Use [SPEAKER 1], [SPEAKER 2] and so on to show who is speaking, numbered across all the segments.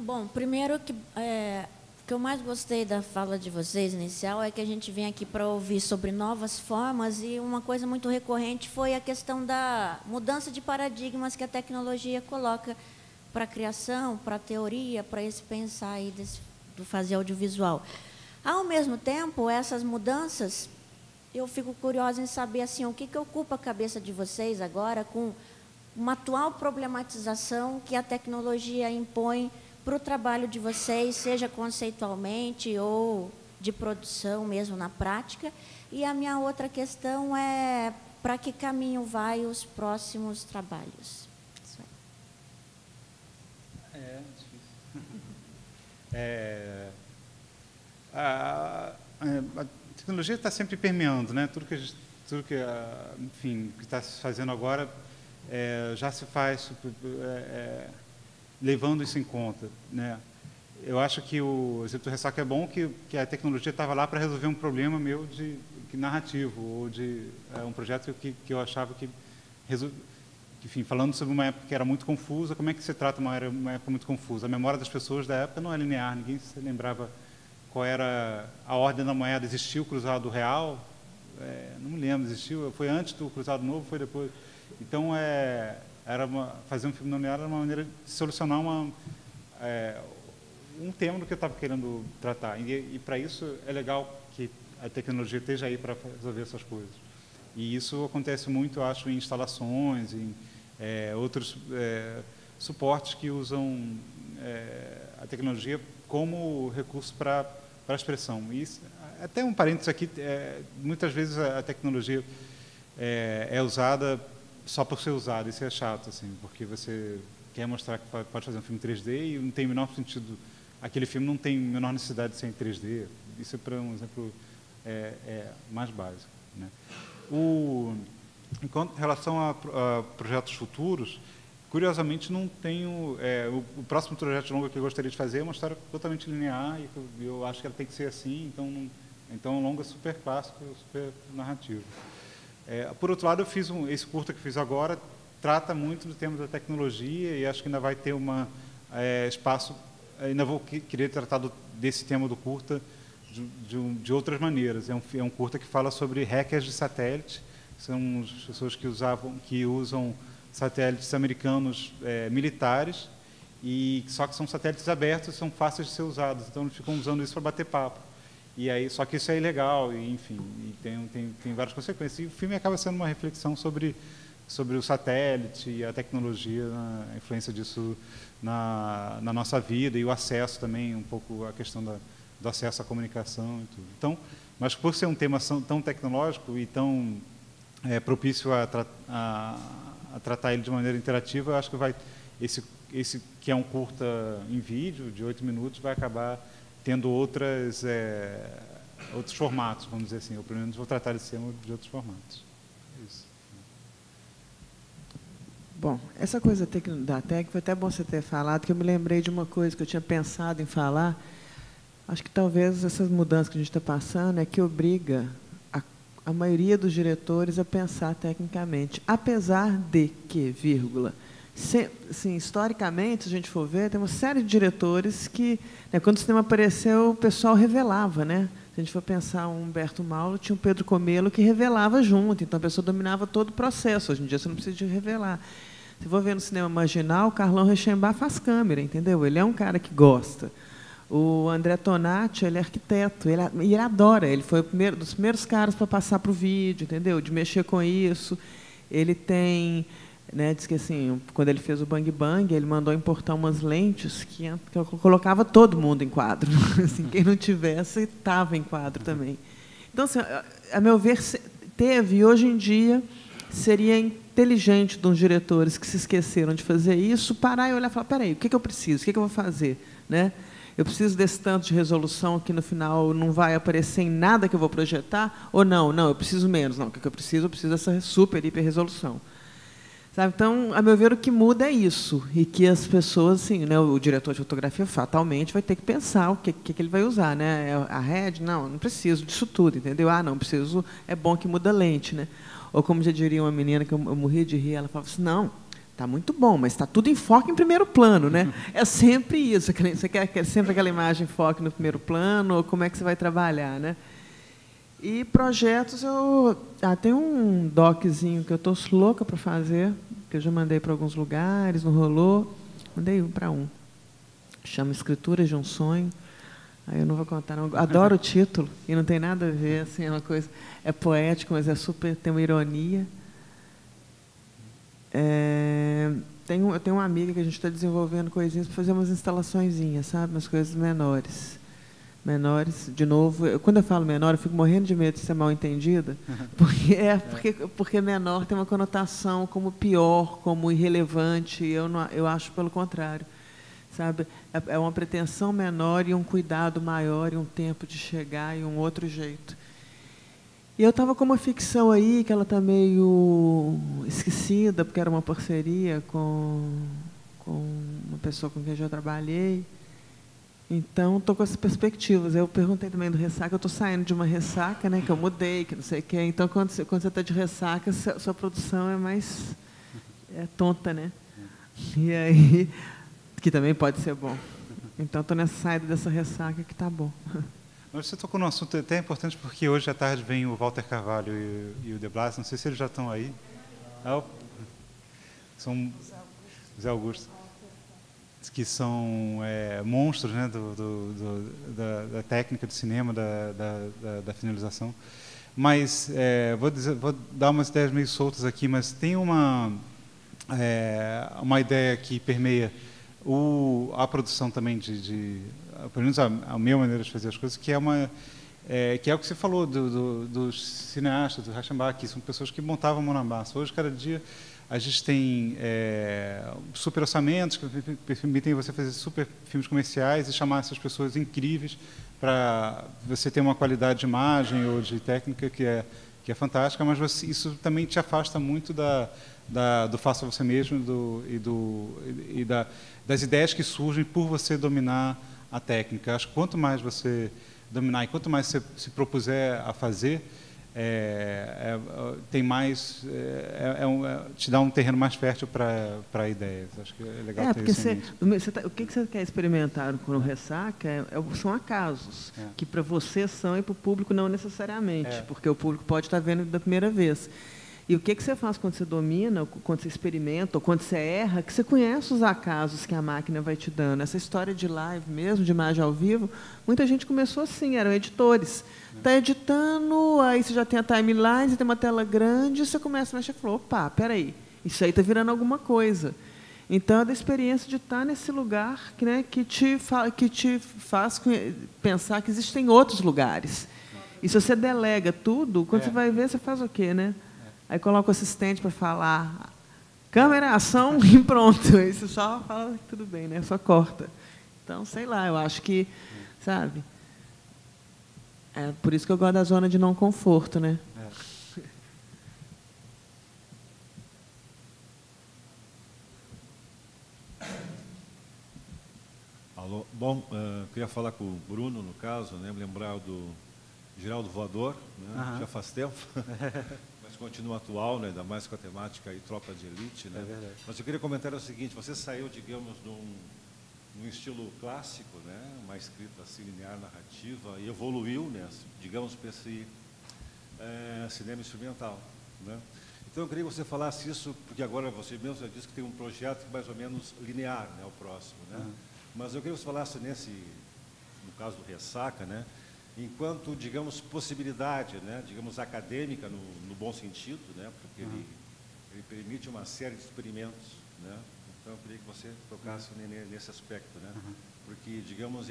[SPEAKER 1] Bom, primeiro o que eu mais gostei da fala de vocês inicial é que a gente vem aqui para ouvir sobre novas formas, e uma coisa muito recorrente foi a questão da mudança de paradigmas que a tecnologia coloca para a criação, para a teoria, para esse pensar aí do fazer audiovisual. Ao mesmo tempo, essas mudanças, eu fico curiosa em saber assim, o que ocupa a cabeça de vocês agora com uma atual problematização que a tecnologia impõe para o trabalho de vocês, seja conceitualmente ou de produção mesmo na prática. E a minha outra questão é para que caminho vai os próximos trabalhos. Isso aí.
[SPEAKER 2] É difícil. A tecnologia está sempre permeando, né? Tudo que enfim, que está se fazendo agora já se faz levando isso em conta, né? Eu acho que o exemplo do Ressaca é bom, que a tecnologia estava lá para resolver um problema meu narrativo, ou de um projeto que eu achava que enfim, falando sobre uma época que era muito confusa. Como é que se trata uma época muito confusa? A memória das pessoas da época não é linear, ninguém se lembrava qual era a ordem da moeda. Existiu o cruzado real? Não me lembro, existiu? Foi antes do cruzado novo, foi depois? Então, fazer um filme não linear era uma maneira de solucionar um tema do que eu estava querendo tratar. E para isso é legal que a tecnologia esteja aí para resolver essas coisas. E isso acontece muito, eu acho, em instalações, em outros suportes que usam a tecnologia como recurso para a expressão. E isso, até um parênteses aqui, muitas vezes a tecnologia é usada só por ser usada. Isso é chato, assim, porque você quer mostrar que pode fazer um filme 3D e não tem o menor sentido. Aquele filme não tem a menor necessidade de ser em 3D. Isso é para um exemplo mais básico, né? Em relação a projetos futuros, curiosamente não tenho... o próximo projeto de longa que eu gostaria de fazer é uma história totalmente linear, e eu acho que ela tem que ser assim, então longa super clássico, super narrativo. Por outro lado, eu fiz esse curta que fiz agora, trata muito do tema da tecnologia, e acho que ainda vai ter espaço, ainda vou querer tratar desse tema do curta de outras maneiras. É um curta que fala sobre hackers de satélite, são as pessoas que usam satélites americanos militares, só que são satélites abertos e são fáceis de ser usados, então eles ficam usando isso para bater papo. Só que isso é ilegal, e, enfim, tem várias consequências. E o filme acaba sendo uma reflexão sobre o satélite e a tecnologia, a influência disso na nossa vida, e o acesso também, um pouco a questão do acesso à comunicação e tudo. Então, mas por ser um tema tão tecnológico e tão propício a tratar ele de maneira interativa, eu acho que esse que é um curta em vídeo, de 8 minutos, vai acabar tendo outros formatos, vamos dizer assim. Eu, pelo menos, vou tratar esse tema de outros formatos. Isso.
[SPEAKER 3] Bom, essa coisa da técnica, foi até bom você ter falado, que eu me lembrei de uma coisa que eu tinha pensado em falar. Acho que talvez essas mudanças que a gente está passando é que obriga a maioria dos diretores a pensar tecnicamente, apesar de que, assim, historicamente, se a gente for ver, tem uma série de diretores que, quando o cinema apareceu, o pessoal revelava, né? Se a gente for pensar, o Humberto Mauro tinha o Pedro Comelo que revelava junto, então a pessoa dominava todo o processo. Hoje em dia você não precisa de revelar. Se for ver no cinema marginal, o Carlão Reichenbach faz câmera, entendeu? Ele é um cara que gosta. O André Tonati, ele é arquiteto, ele adora, ele foi dos primeiros caras para passar para o vídeo, entendeu? De mexer com isso. Ele tem, diz que assim, quando ele fez o Bang Bang, ele mandou importar umas lentes que colocava todo mundo em quadro. Assim, quem não tivesse, estava em quadro também. Então, assim, a meu ver, teve, e hoje em dia, seria inteligente de uns diretores que se esqueceram de fazer isso, parar e olhar e falar, peraí, o que eu preciso? O que eu vou fazer? Né? Eu preciso desse tanto de resolução que, no final, não vai aparecer em nada que eu vou projetar? Ou não, eu preciso menos. Não, o que eu preciso? Eu preciso dessa super, hiper resolução. Sabe? Então, a meu ver, o que muda é isso. E que as pessoas, assim, o diretor de fotografia, fatalmente, vai ter que pensar o que ele vai usar. Né? A Red? Não preciso disso tudo, entendeu? Não preciso, é bom que muda a lente. Né? Ou, como já diria uma menina, que eu morria de rir, ela falava assim, não, Está muito bom, mas está tudo em foco em primeiro plano, né? É sempre isso. Você quer sempre aquela imagem em foco no primeiro plano, ou como é que você vai trabalhar, né? E projetos, tem um doczinho que eu estou louca para fazer, que eu já mandei para alguns lugares, não rolou. Mandei para um. Chama Escrituras de um Sonho. Aí eu não vou contar, não. Adoro o título, e não tem nada a ver, assim, é uma coisa... É poético, mas tem uma ironia. Eu tenho uma amiga que a gente está desenvolvendo coisinhas para fazer umas instalaçõezinhas, sabe? Umas coisas menores. Menores, de novo, quando eu falo menor, eu fico morrendo de medo de ser mal entendida, porque menor tem uma conotação como pior, como irrelevante. Eu acho pelo contrário, sabe? É uma pretensão menor e um cuidado maior e um tempo de chegar e um outro jeito. E eu estava com uma ficção aí que ela está meio esquecida, porque era uma parceria com uma pessoa com quem eu já trabalhei. Então, estou com essas perspectivas. Eu perguntei também do ressaca. Eu estou saindo de uma ressaca, né, que eu mudei, que não sei o quê. Então, quando você está de ressaca, sua produção é mais tonta, né? E aí, que também pode ser bom. Então, estou nessa saída dessa ressaca que está bom.
[SPEAKER 2] Mas você tocou num assunto até importante, porque hoje à tarde vem o Walter Carvalho e o De Blas. Não sei se eles já estão aí. São Zé Augusto. Que são monstros, né, da técnica de cinema, da finalização. Mas vou dar umas ideias meio soltas aqui, mas tem uma ideia que permeia a produção também pelo menos a minha maneira de fazer as coisas, que é o que você falou dos cineastas, do Reichenbach, que são pessoas que montavam a mão na massa. Hoje, cada dia, a gente tem super orçamentos que permitem você fazer super filmes comerciais e chamar essas pessoas incríveis para você ter uma qualidade de imagem ou de técnica que é fantástica, mas isso também te afasta muito do faça você mesmo das ideias que surgem por você dominar a técnica. Acho que quanto mais você dominar e quanto mais você se propuser a fazer, tem mais, te dá um terreno mais fértil para ideias. Acho que é legal ter isso em mente.
[SPEAKER 3] O que você quer experimentar com o Ressaca são acasos, que para você são e para o público não necessariamente, porque o público pode estar vendo da primeira vez. E o que você faz quando você domina, quando você experimenta, ou quando você erra, que você conhece os acasos que a máquina vai te dando. Essa história de live mesmo, de imagem ao vivo, muita gente começou assim, eram editores. Está editando, aí você já tem a timeline, você tem uma tela grande, você começa a mexer e falou, opa, peraí, isso aí está virando alguma coisa. Então, é da experiência de estar nesse lugar que te faz pensar que existem outros lugares. E se você delega tudo, quando você vai ver, você faz o quê, né? Aí coloca o assistente para falar, câmera, ação e pronto. Aí você só fala, tudo bem, né? Só corta. Então, sei lá, eu acho que, sabe? É por isso que eu gosto da zona de não conforto, né?
[SPEAKER 4] Alô, bom, queria falar com o Bruno, no caso, né? Lembrar do Geraldo Voador, né? Já faz tempo. Mas continua atual, né? Ainda mais com a temática e Tropa de Elite, né? Mas eu queria comentar o seguinte: você saiu, digamos, num estilo clássico, né? Uma escrita assim, linear, narrativa, e evoluiu, né? Digamos, para esse cinema instrumental, né? Então eu queria que você falasse isso, porque agora você mesmo já disse que tem um projeto mais ou menos linear, né? O próximo, né? Mas eu queria que você falasse no caso do Ressaca, né? Enquanto, digamos, possibilidade, né, digamos, acadêmica, no bom sentido, né, porque ele permite uma série de experimentos, né? Então, eu queria que você tocasse nesse aspecto, né? Porque, digamos,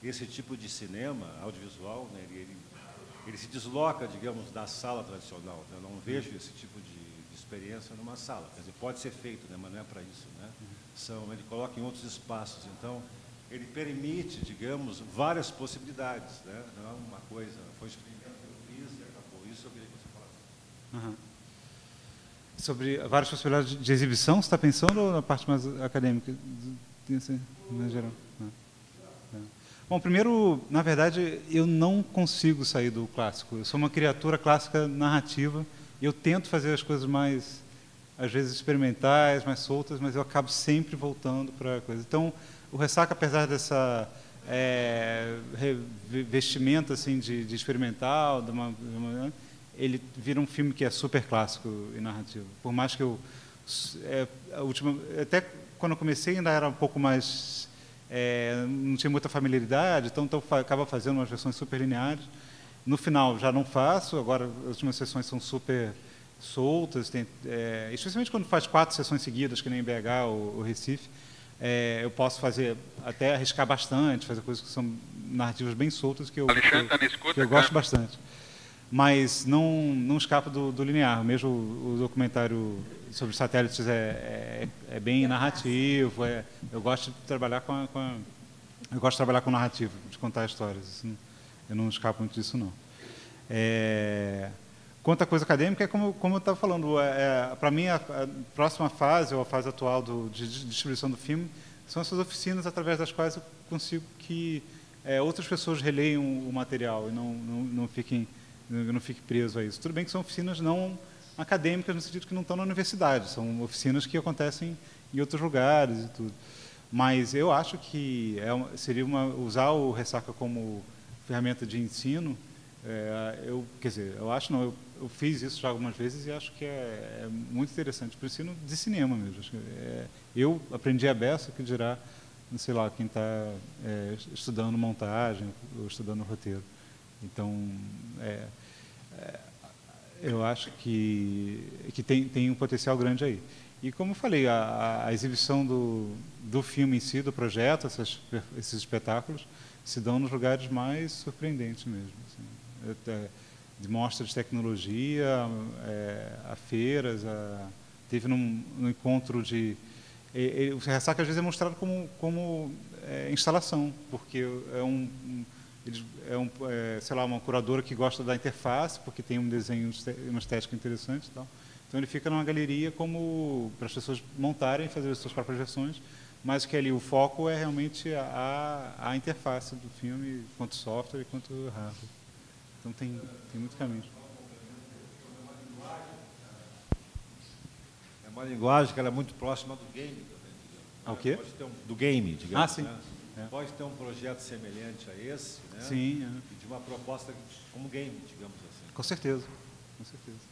[SPEAKER 4] esse tipo de cinema audiovisual, né, ele se desloca, digamos, da sala tradicional. Eu não vejo esse tipo de experiência numa sala. Quer dizer, pode ser feito, né, mas não é para isso, né? Ele coloca em outros espaços. Então, ele permite, digamos, várias possibilidades, né? Não é uma coisa, foi um experimento que eu fiz e acabou. Isso eu queria que você falasse.
[SPEAKER 2] Sobre várias possibilidades de exibição, você está pensando, ou na parte mais acadêmica? Na geral? Bom, primeiro, na verdade, eu não consigo sair do clássico. Eu sou uma criatura clássica narrativa e eu tento fazer as coisas mais às vezes experimentais, mais soltas, mas eu acabo sempre voltando para a coisa. Então, o Ressaca, apesar dessa vestimenta assim, de experimental, ele vira um filme que é super clássico e narrativo. Por mais que até quando eu comecei ainda era um pouco mais... não tinha muita familiaridade, então acaba fazendo umas versões super lineares. No final já não faço, agora as últimas sessões são super soltas, especialmente quando faz 4 sessões seguidas, que nem BH ou Recife, eu posso fazer, até arriscar bastante, fazer coisas que são narrativas bem soltas, que eu gosto bastante. Mas não escapa do linear. Mesmo o documentário sobre satélites é bem narrativo, eu gosto de trabalhar eu gosto de trabalhar com narrativo, de contar histórias. Eu não escapo muito disso, não. Quanto à coisa acadêmica, como eu estava falando, para mim, a próxima fase, ou a fase atual de distribuição do filme, são essas oficinas através das quais eu consigo que outras pessoas releiam o material e não fique preso a isso. Tudo bem que são oficinas não acadêmicas, no sentido que não estão na universidade, são oficinas que acontecem em outros lugares e tudo. Mas eu acho que seria usar o Ressaca como ferramenta de ensino. Quer dizer, eu acho não, eu fiz isso já algumas vezes e acho que é muito interessante para o ensino de cinema mesmo. Acho que eu aprendi a beça, que dirá, sei lá, quem está estudando montagem ou estudando roteiro. Então, eu acho que tem um potencial grande aí. E como eu falei, a exibição do filme em si, do projeto, esses espetáculos, se dão nos lugares mais surpreendentes mesmo. Assim. De mostras de tecnologia, a feiras, teve num encontro de... o Ressaca às vezes é mostrado como instalação, porque sei lá, uma curadora que gosta da interface, porque tem um desenho, uma estética interessante e tal. Então ele fica numa galeria para as pessoas montarem, fazer as suas próprias versões, mas que ali o foco é realmente a interface do filme, quanto software e quanto hardware. Então tem muito caminho.
[SPEAKER 4] É uma linguagem que ela é muito próxima do game também.
[SPEAKER 2] Ao quê?
[SPEAKER 4] Do game, digamos.
[SPEAKER 2] Ah, sim.
[SPEAKER 4] Né? Pode ter um projeto semelhante a esse, né?
[SPEAKER 2] Sim.
[SPEAKER 4] De uma proposta como game, digamos assim.
[SPEAKER 2] Com certeza, com certeza.